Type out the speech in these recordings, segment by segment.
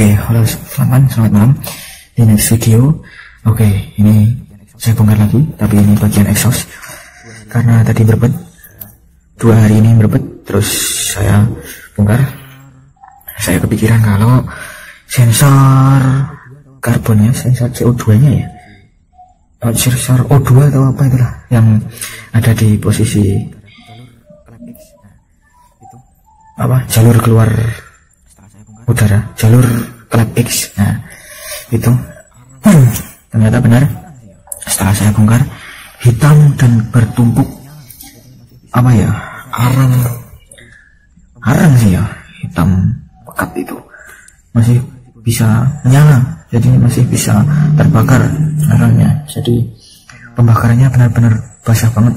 Oke, halo selamat malam. Di next video, oke, ini saya bongkar lagi, tapi ini bagian exhaust karena tadi berbet 2 hari ini berbet, terus saya bongkar. Saya kepikiran kalau sensor karbonnya, sensor CO2 nya ya, sensor O2 atau apa itulah yang ada di posisi apa, jalur keluar udara, jalur klep X. Nah itu ternyata benar, setelah saya bongkar, hitam dan bertumpuk apa ya, arang sih ya, hitam pekat itu masih bisa menyala, jadi masih bisa terbakar arangnya. Jadi pembakarannya benar-benar basah banget.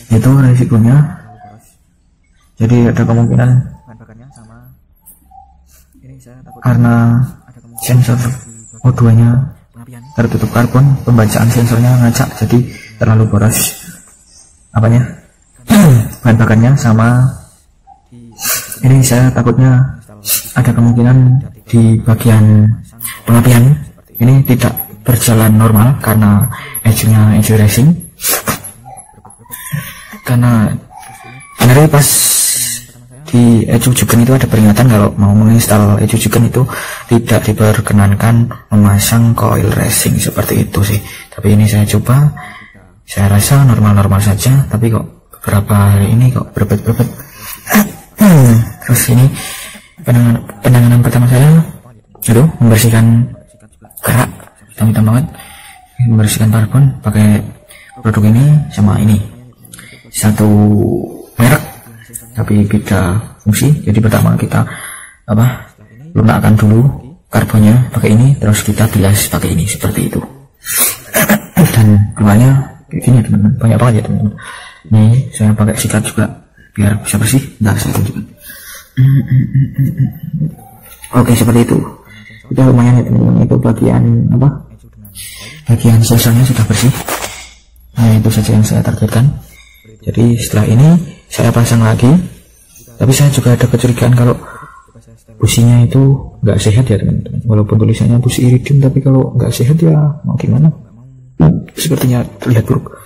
Itu resikonya. Jadi ada kemungkinan karena sensor O2 nya tertutup karbon, pembacaan sensornya ngacak, jadi terlalu boros apanya, bahan bakarnya. Sama ini saya takutnya ada kemungkinan di bagian pengapian ini tidak berjalan normal karena edge-nya edge racing. Karena sebenarnya pas di Ecujuken itu ada peringatan kalau mau menginstal Ecujuken itu tidak diperkenankan memasang coil racing seperti itu sih. Tapi ini saya coba, saya rasa normal-normal saja, tapi kok beberapa hari ini kok berbet-berbet. Terus ini penanganan pertama saya itu membersihkan kerak hitam-hitam banget, membersihkan karbon pakai produk ini sama ini, satu merek tapi beda fungsi. Jadi pertama kita lunakkan dulu karbonnya pakai ini, terus kita bilas pakai ini seperti itu. Dan keluarnya kayak gini teman-teman, banyak banget ya teman-teman. Ini saya pakai sikat juga biar bisa bersih. Bentar saya tunjukkan. Oke, seperti itu. Udah lumayan ya teman-teman. Itu bagian bagian sensornya sudah bersih. Nah itu saja yang saya targetkan. Jadi setelah ini saya pasang lagi, tapi saya juga ada kecurigaan kalau businya itu nggak sehat ya teman-teman. Walaupun tulisannya busi iridium, tapi kalau nggak sehat ya mau gimana? Sepertinya terlihat buruk.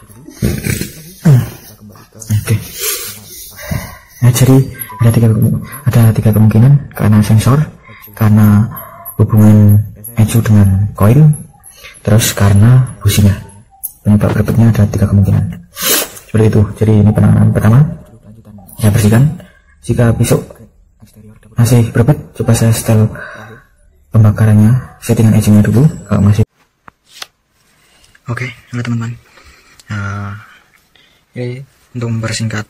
Oke. Nah, jadi ada tiga kemungkinan, karena sensor, karena hubungan ecu dengan coil, terus karena businya. Penyebab berbetnya ada 3 kemungkinan. Seperti itu. Jadi ini penanganan pertama, saya bersihkan. Jika besok masih berbet, coba saya setel pembakarannya, settingan edge-nya dulu kalau masih. Oke, halo teman-teman. Ini untuk mempersingkat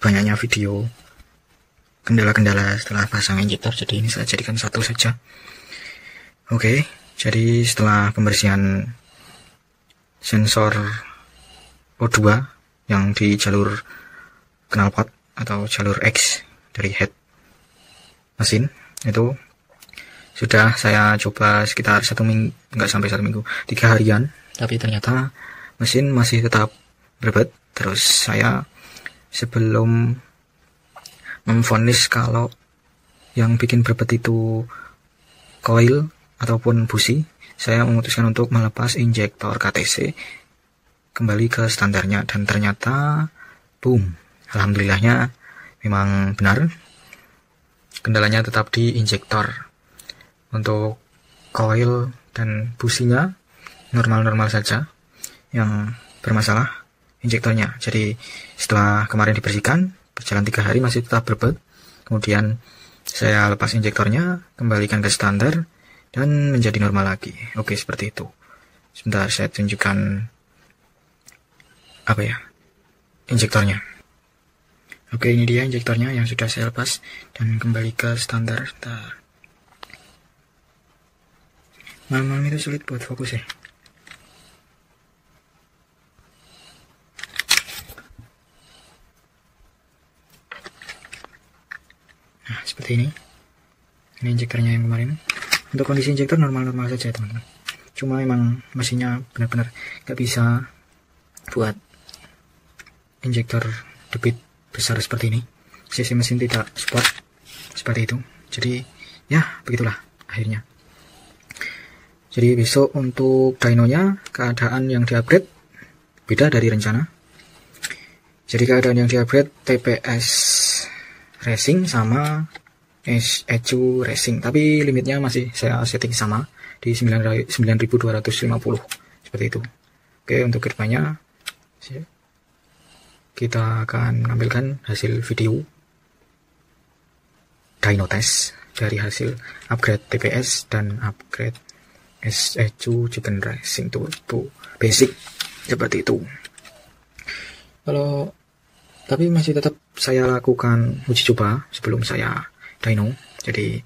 banyaknya video kendala-kendala setelah pasang injektor, jadi ini saya jadikan satu saja. Oke, jadi setelah pembersihan sensor O2 yang di jalur knalpot atau jalur X dari head mesin, itu sudah saya coba sekitar 1 minggu, enggak sampai 1 minggu, 3 harian, tapi ternyata mesin masih tetap berbet. Terus saya sebelum memvonis kalau yang bikin berbet itu coil ataupun busi, saya memutuskan untuk melepas injektor KTC kembali ke standarnya, dan ternyata boom, alhamdulillahnya memang benar, kendalanya tetap di injektor. Untuk coil dan businya normal-normal saja, yang bermasalah injektornya. Jadi setelah kemarin dibersihkan, berjalan 3 hari masih tetap berbet, kemudian saya lepas injektornya, kembalikan ke standar dan menjadi normal lagi. Oke, seperti itu. Sebentar saya tunjukkan injektornya. Oke, ini dia injektornya yang sudah saya lepas dan kembali ke standar. Malam-malam itu sulit buat fokus ya. Nah, seperti ini. Ini injektornya yang kemarin. Untuk kondisi injektor normal-normal saja teman-teman. Cuma memang mesinnya benar-benar gak bisa buat injektor debit besar seperti ini. Sisi mesin tidak support seperti itu. Jadi ya begitulah akhirnya. Jadi besok untuk dynonya keadaan yang diupgrade beda dari rencana. Jadi keadaan yang diupgrade TPS Racing sama ECU Racing, tapi limitnya masih saya setting sama di 9250 seperti itu. Oke, untuk kedepannya kita akan menampilkan hasil video dyno test dari hasil upgrade TPS dan upgrade ECU Chicken Racing Turbo basic seperti itu. Tapi masih tetap saya lakukan uji coba sebelum saya dyno. Jadi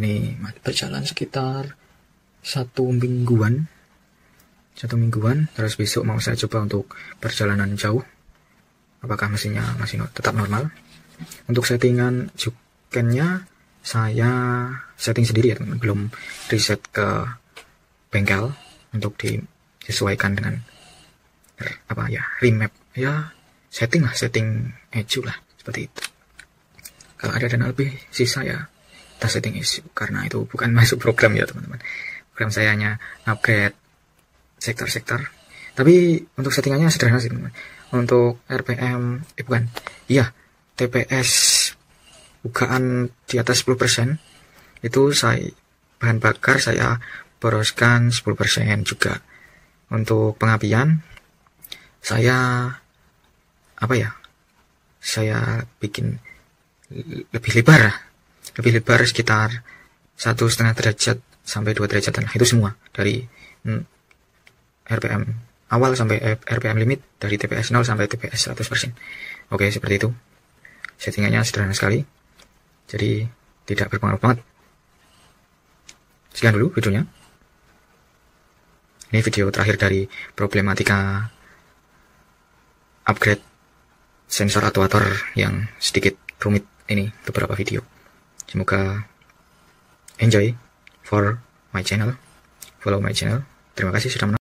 ini berjalan sekitar satu mingguan. Terus besok mau saya coba untuk perjalanan jauh. Apakah mesinnya masih tetap normal? Untuk settingan jukennya saya setting sendiri ya teman, belum reset ke bengkel untuk disesuaikan dengan remap ya, setting ECU lah seperti itu. Kalau ada dana lebih sisa ya kita setting ECU, karena itu bukan masuk program ya teman-teman. Program saya hanya upgrade sektor-sektor. Tapi untuk settingannya sederhana sih teman-teman. Untuk RPM TPS bukaan di atas 10% itu bahan bakar saya boroskan 10% juga. Untuk pengapian saya bikin lebih lebar sekitar 1,5 derajat sampai 2 derajat, itu semua dari RPM awal sampai RPM limit, dari TPS 0 sampai TPS 100%. Oke, seperti itu. Settingannya sederhana sekali, jadi tidak berpengaruh banget. Sekian dulu videonya. Ini video terakhir dari problematika upgrade sensor aktuator yang sedikit rumit ini, beberapa video. Semoga enjoy for my channel, follow my channel. Terima kasih sudah menonton.